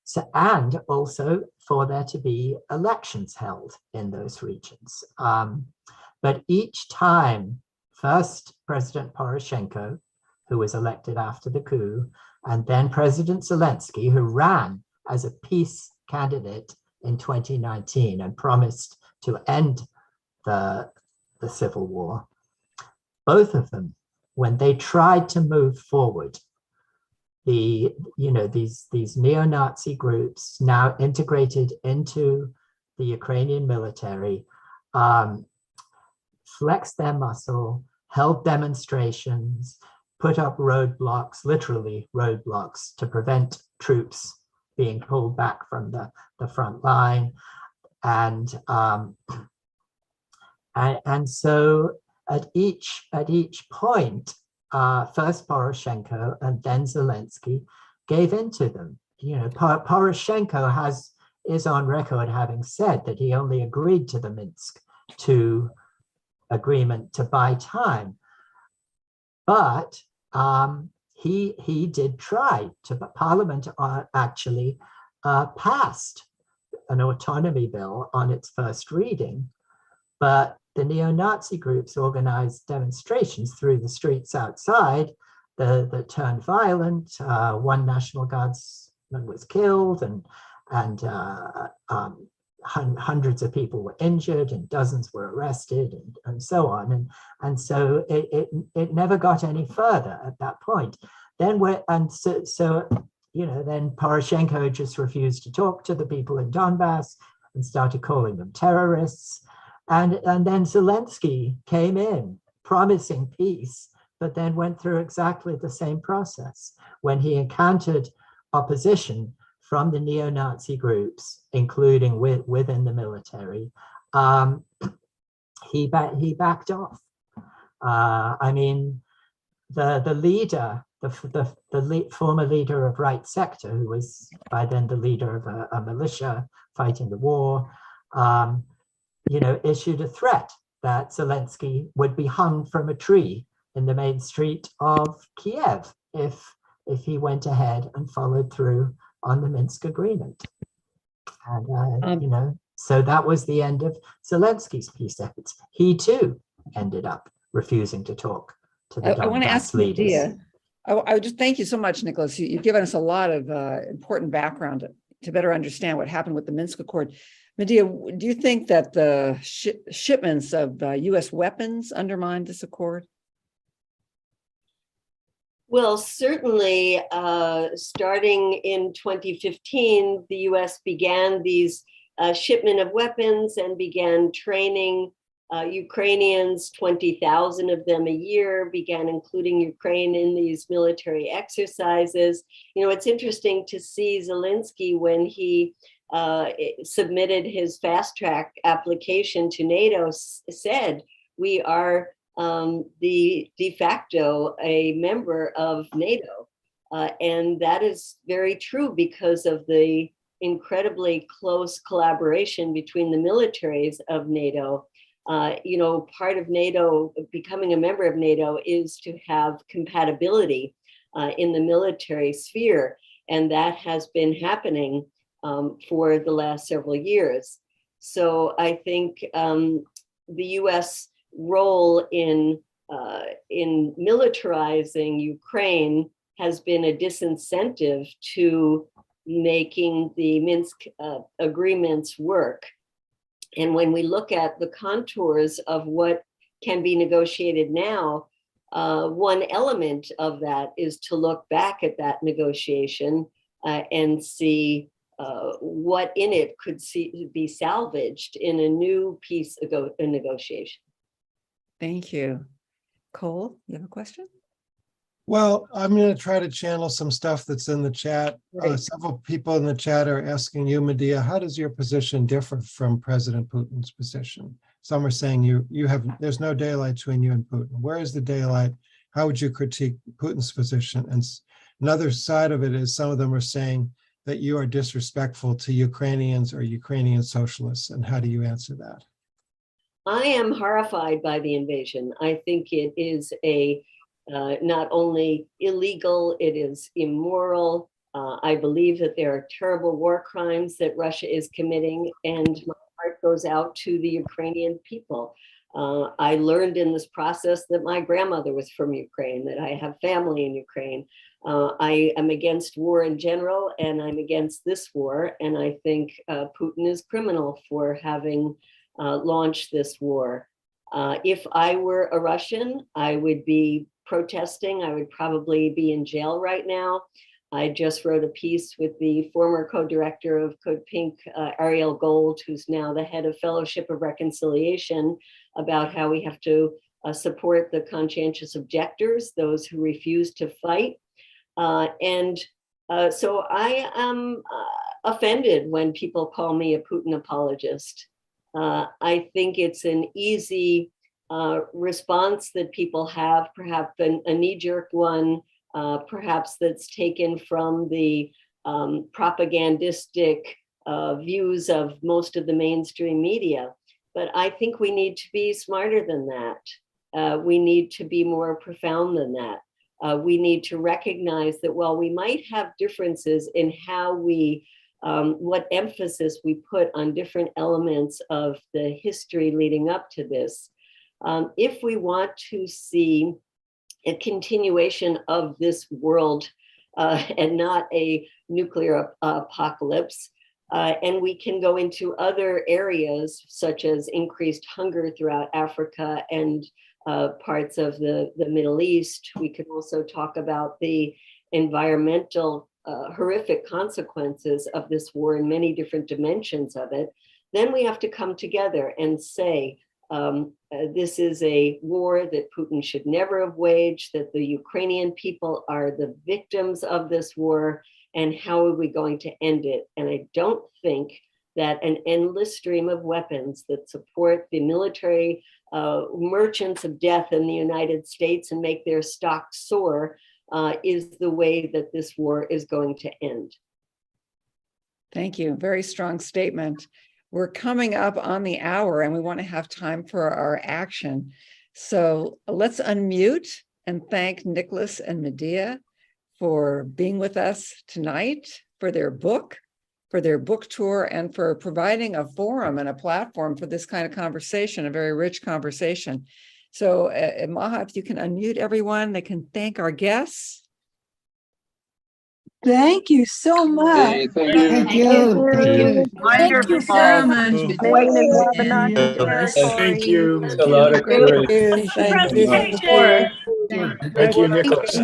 So, and also for there to be elections held in those regions. But each time, first President Poroshenko, who was elected after the coup, and then President Zelensky, who ran as a peace candidate in 2019 and promised to end the civil war. Both of them, when they tried to move forward, these neo-Nazi groups now integrated into the Ukrainian military, flexed their muscle, held demonstrations, put up roadblocks, literally roadblocks, to prevent troops being pulled back from the front line. And so at each point, first Poroshenko and then Zelensky gave in to them. Poroshenko is on record having said that he only agreed to the Minsk II agreement to buy time, but he did try to. Parliament actually passed an autonomy bill on its first reading, but the neo-Nazi groups organized demonstrations through the streets outside that turned violent. One National Guardsman was killed, and hundreds of people were injured, and dozens were arrested, and so on. And so it never got any further at that point. Then then Poroshenko just refused to talk to the people in Donbass and started calling them terrorists. And then Zelensky came in promising peace, but then went through exactly the same process. When he encountered opposition from the neo-Nazi groups, including within the military, he backed off. I mean, the leader, the former leader of Right Sector, who was by then the leader of a militia fighting the war, issued a threat that Zelensky would be hung from a tree in the main street of Kiev if he went ahead and followed through on the Minsk agreement. And so that was the end of Zelensky's peace efforts. He too ended up refusing to talk to the I want to Donbass ask leaders. Medea. I would just thank you so much, Nicholas. You've given us a lot of important background to better understand what happened with the Minsk Accord. Medea, do you think that the shipments of U.S. weapons undermined this accord? Well, certainly, starting in 2015, the U.S. began these shipment of weapons and began training Ukrainians, 20,000 of them a year, began including Ukraine in these military exercises. It's interesting to see Zelensky when he submitted his fast track application to NATO, said, we are the de facto a member of NATO. And that is very true because of the incredibly close collaboration between the militaries of NATO. Part of NATO, becoming a member of NATO, is to have compatibility in the military sphere. And that has been happening for the last several years. So I think the US role in militarizing Ukraine has been a disincentive to making the Minsk agreements work. And when we look at the contours of what can be negotiated now, one element of that is to look back at that negotiation and see what in it could be salvaged in a new piece of negotiation. Thank you. Cole, you have a question? Well, I'm going to try to channel some stuff that's in the chat. Right. Several people in the chat are asking you, Medea, how does your position differ from President Putin's position? Some are saying there's no daylight between you and Putin. Where is the daylight? How would you critique Putin's position? And another side of it is some of them are saying that you are disrespectful to Ukrainians or Ukrainian socialists. And how do you answer that? I am horrified by the invasion. I think it is not only illegal, it is immoral. I believe that there are terrible war crimes that Russia is committing, and my heart goes out to the Ukrainian people. I learned in this process that my grandmother was from Ukraine, that I have family in Ukraine. I am against war in general, and I'm against this war. And I think Putin is criminal for having launched this war. If I were a Russian, I would be protesting. I would probably be in jail right now. I just wrote a piece with the former co-director of Code Pink, Ariel Gold, who's now the head of Fellowship of Reconciliation, about how we have to support the conscientious objectors, those who refuse to fight. So I am offended when people call me a Putin apologist. I think it's an easy response that people have, perhaps a knee-jerk one, perhaps that's taken from the propagandistic views of most of the mainstream media. But I think we need to be smarter than that. We need to be more profound than that. We need to recognize that while we might have differences in how we, what emphasis we put on different elements of the history leading up to this, if we want to see a continuation of this world and not a nuclear apocalypse, and we can go into other areas such as increased hunger throughout Africa and parts of the Middle East. We could also talk about the environmental horrific consequences of this war in many different dimensions of it. Then we have to come together and say, this is a war that Putin should never have waged, that the Ukrainian people are the victims of this war, and how are we going to end it? And I don't think that an endless stream of weapons that support the military merchants of death in the United States and make their stocks soar is the way that this war is going to end. Thank you. Very strong statement. We're coming up on the hour and we want to have time for our action. So let's unmute and thank Nicholas and Medea for being with us tonight, for their book tour, and for providing a forum and a platform for this kind of conversation, a very rich conversation. So Maha, if you can unmute everyone, they can thank our guests. Thank you so much. Thank you. Thank you. Thank you so much. Wayne and Wabanaki Thank you. Thank you. Thank you. Thank you, Nicholas.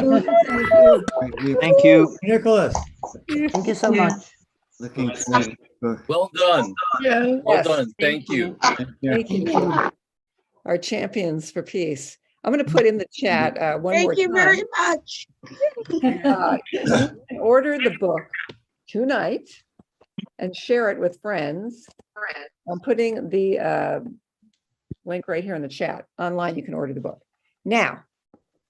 Thank you. Nicholas. Thank you so much. Looking forward. Well done. Yes. Well done. Thank you. Thank you. Our champions for peace. I'm going to put in the chat one more time. Thank you very much. You can order the book tonight and share it with friends. I'm putting the link right here in the chat. Online, you can order the book. Now,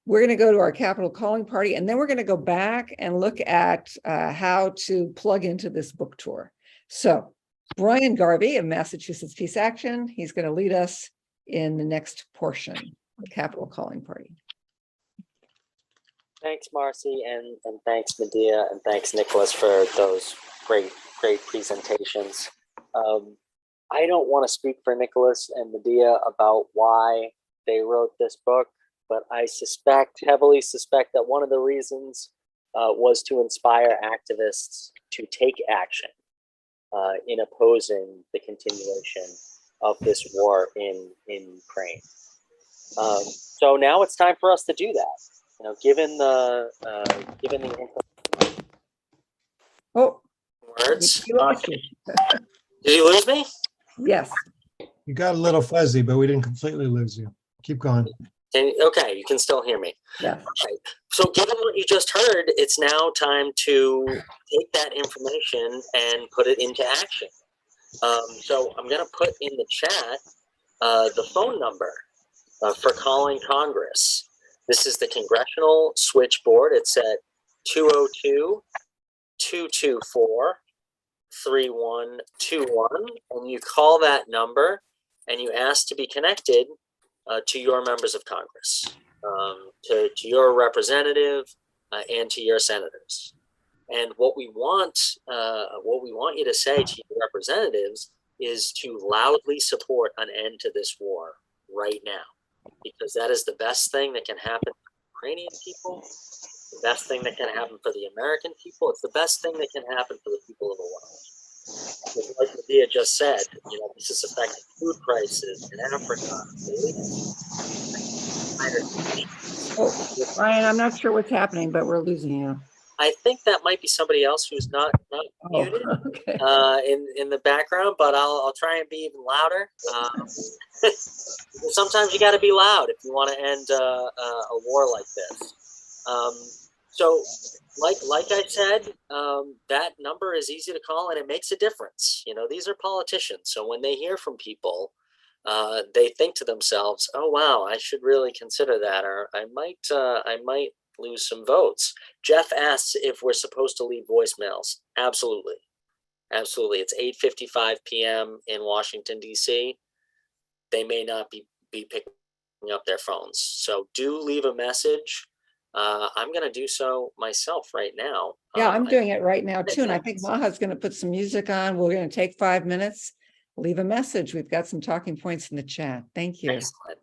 we're going to go to our Capital Calling Party, and then we're going to go back and look at how to plug into this book tour. So Brian Garvey of Massachusetts Peace Action, he's going to lead us in the next portion, the Capital Calling Party. Thanks, Marcy, and thanks, Medea, and thanks, Nicholas, for those great presentations. I don't want to speak for Nicholas and Medea about why they wrote this book, but I heavily suspect that one of the reasons was to inspire activists to take action in opposing the continuation of this war in Ukraine. So now it's time for us to do that. You know, given the Oh, words. we lost you. Did you lose me? Yes. You got a little fuzzy, but we didn't completely lose you. Keep going. Okay, you can still hear me. Yeah. Right. So given what you just heard, it's now time to take that information and put it into action. So I'm going to put in the chat the phone number for calling Congress. This is the Congressional Switchboard. It's at 202-224-3121. And you call that number and you ask to be connected to your members of Congress, to your representative and to your senators. And what we want you to say to your representatives is to loudly support an end to this war right now, because that is the best thing that can happen for the Ukrainian people, the best thing that can happen for the American people. It's the best thing that can happen for the people of the world. Because like Medea just said, you know, this is affecting food prices in Africa. Oh, Ryan, I'm not sure what's happening, but we're losing you. I think that might be somebody else who's not muted Okay. in the background, but I'll try and be even louder. Sometimes you got to be loud if you want to end a war like this. So, like I said, that number is easy to call and it makes a difference. You know, these are politicians, so when they hear from people they think to themselves, "Oh wow, I should really consider that, or I might lose some votes." Jeff asks if we're supposed to leave voicemails. Absolutely, absolutely. It's 8:55 p.m. in Washington D.C. They may not be picking up their phones, so do leave a message. I'm going to do so myself right now. Yeah, I'm I- doing it right now too. And I think minutes. Maha's going to put some music on. We're going to take 5 minutes, leave a message. We've got some talking points in the chat. Thank you. Excellent.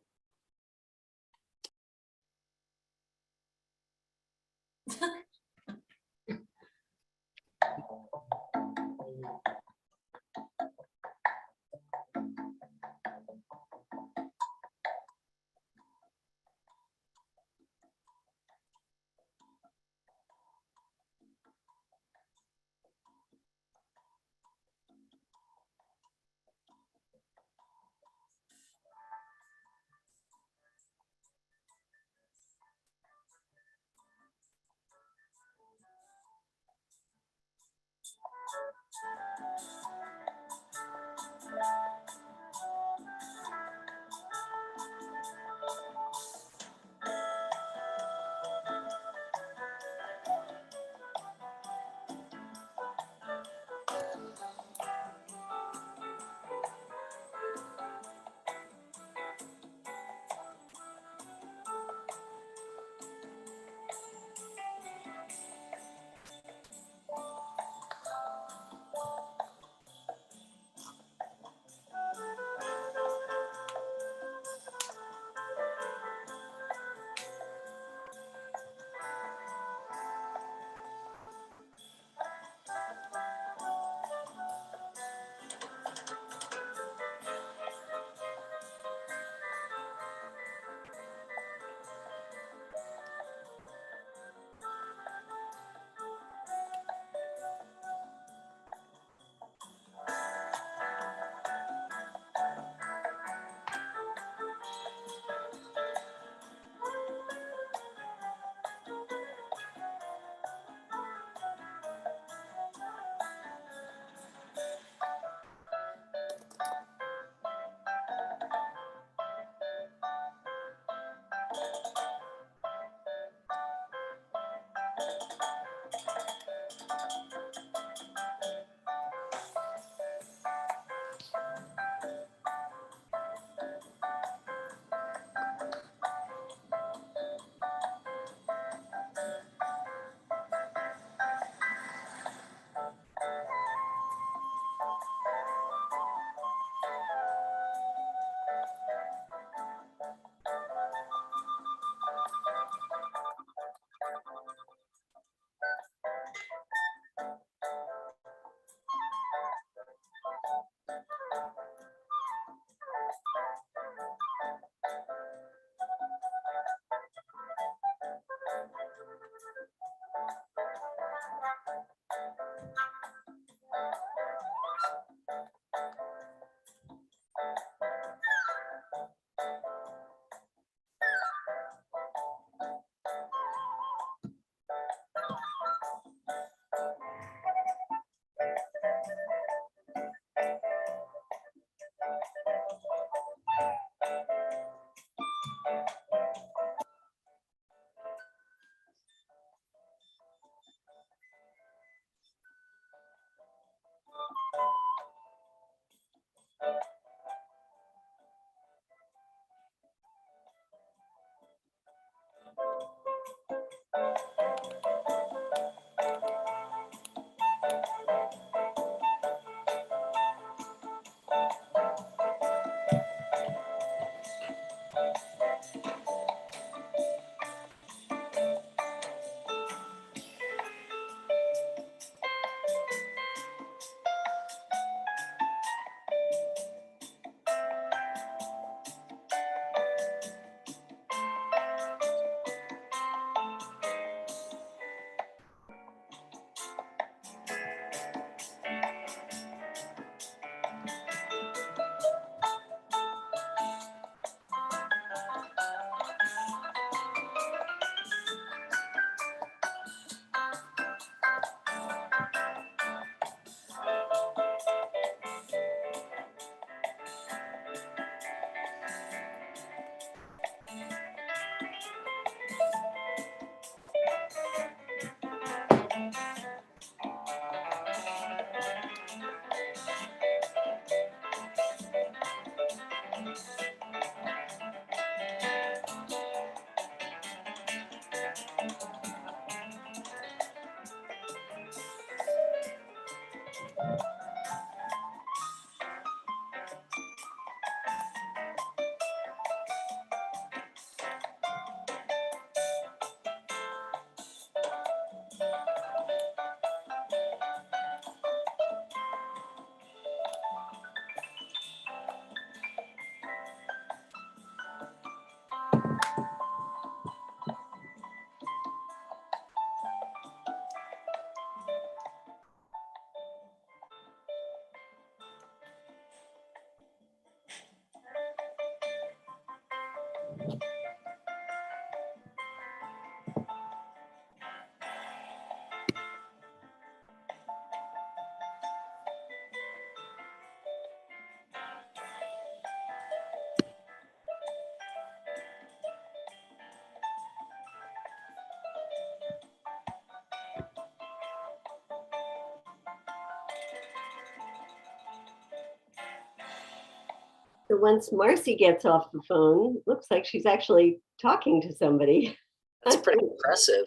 So once Marcy gets off the phone, looks like she's actually talking to somebody. That's pretty impressive.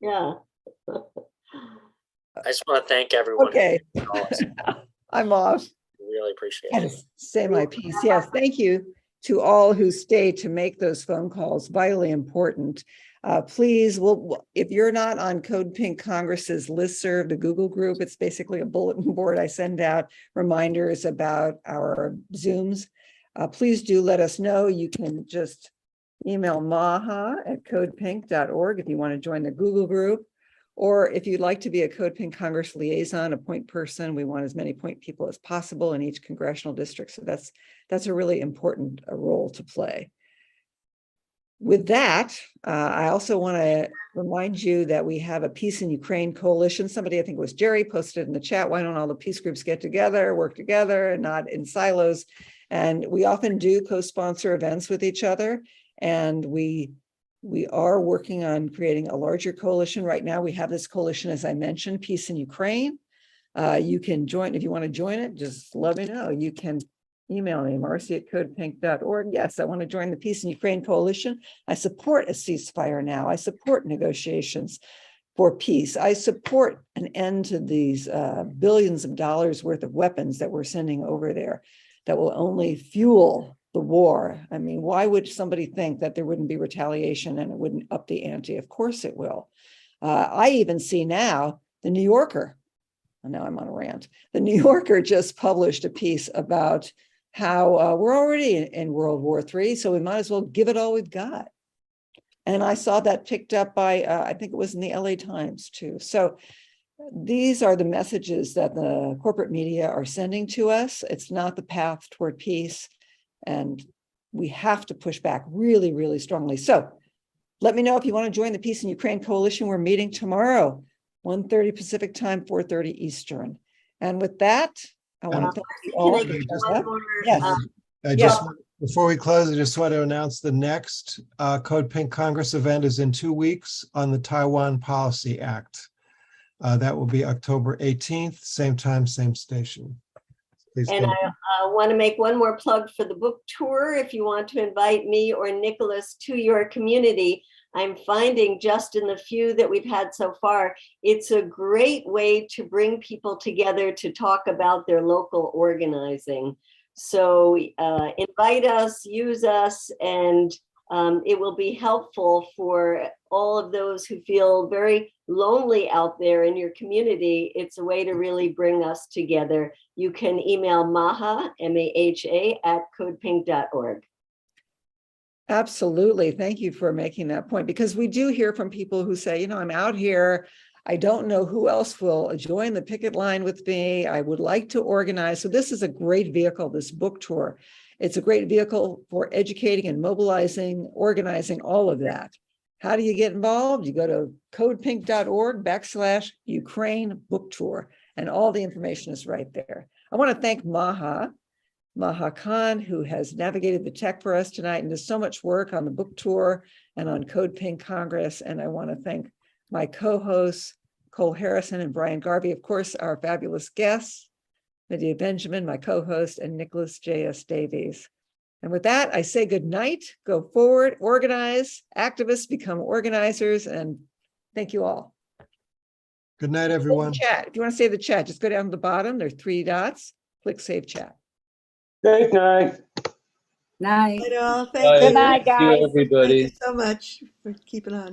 Yeah. I just want to thank everyone. Okay. Who called us. I'm off. Really appreciate I it. just say my piece. Yes, thank you to all who stay to make those phone calls, vitally important. Please, if you're not on Code Pink Congress's listserv, the Google group, it's basically a bulletin board. I send out reminders about our Zooms. Please do let us know. You can just email maha@codepink.org if you want to join the Google group. Or if you'd like to be a Code Pink Congress liaison, a point person, we want as many point people as possible in each congressional district. So that's a really important role to play. With that, I also want to remind you that we have a Peace in Ukraine coalition. Somebody, I think it was Jerry, posted in the chat, why don't all the peace groups get together, work together and not in silos? And we often do co-sponsor events with each other. And we are working on creating a larger coalition. Right now, we have this coalition, as I mentioned, Peace in Ukraine. You can join, if you want to join it, just let me know. You can email me, marcy@codepink.org. Yes, I want to join the Peace in Ukraine coalition. I support a ceasefire now. I support negotiations for peace. I support an end to these billions of dollars worth of weapons that we're sending over there that will only fuel the war. I mean, why would somebody think that there wouldn't be retaliation and it wouldn't up the ante? Of course it will. I even see now the New Yorker, and now I'm on a rant. The New Yorker just published a piece about how we're already in World War III, so we might as well give it all we've got. And I saw that picked up by, I think it was in the LA Times too. So these are the messages that the corporate media are sending to us. It's not the path toward peace. And we have to push back really, really strongly. So let me know if you want to join the Peace in Ukraine Coalition. We're meeting tomorrow, 1:30 Pacific time, 4:30 Eastern. And with that, I want to thank you all. Can I get just- one more, Yes. Before we close, I just want to announce the next Code Pink Congress event is in 2 weeks on the Taiwan Policy Act. That will be October 18th, same time, same station. Please And come. I want to make one more plug for the book tour. If you want to invite me or Nicholas to your community, I'm finding just in the few that we've had so far, it's a great way to bring people together to talk about their local organizing. So invite us, use us, and it will be helpful for all of those who feel very lonely out there in your community. It's a way to really bring us together. You can email Maha, M-A-H-A, @codepink.org. Absolutely. Thank you for making that point, because we do hear from people who say, you know, I'm out here. I don't know who else will join the picket line with me. I would like to organize. So this is a great vehicle, this book tour. It's a great vehicle for educating and mobilizing, organizing, all of that. How do you get involved? You go to codepink.org/Ukraine book tour, and all the information is right there. I want to thank Maha Khan, who has navigated the tech for us tonight and does so much work on the book tour and on Code Pink Congress. And I want to thank my co-hosts, Cole Harrison and Brian Garvey, of course, our fabulous guests, Medea Benjamin, my co-host, and Nicholas J.S. Davies. And with that, I say good night, go forward, organize, activists become organizers, and thank you all. Good night, everyone. Chat. If you want to save the chat, just go down to the bottom. There are 3 dots, click Save Chat. Good night. Night. Good all. Bye. Thank you. Good night, Thank you, guys. everybody. Thank you so much for keeping on.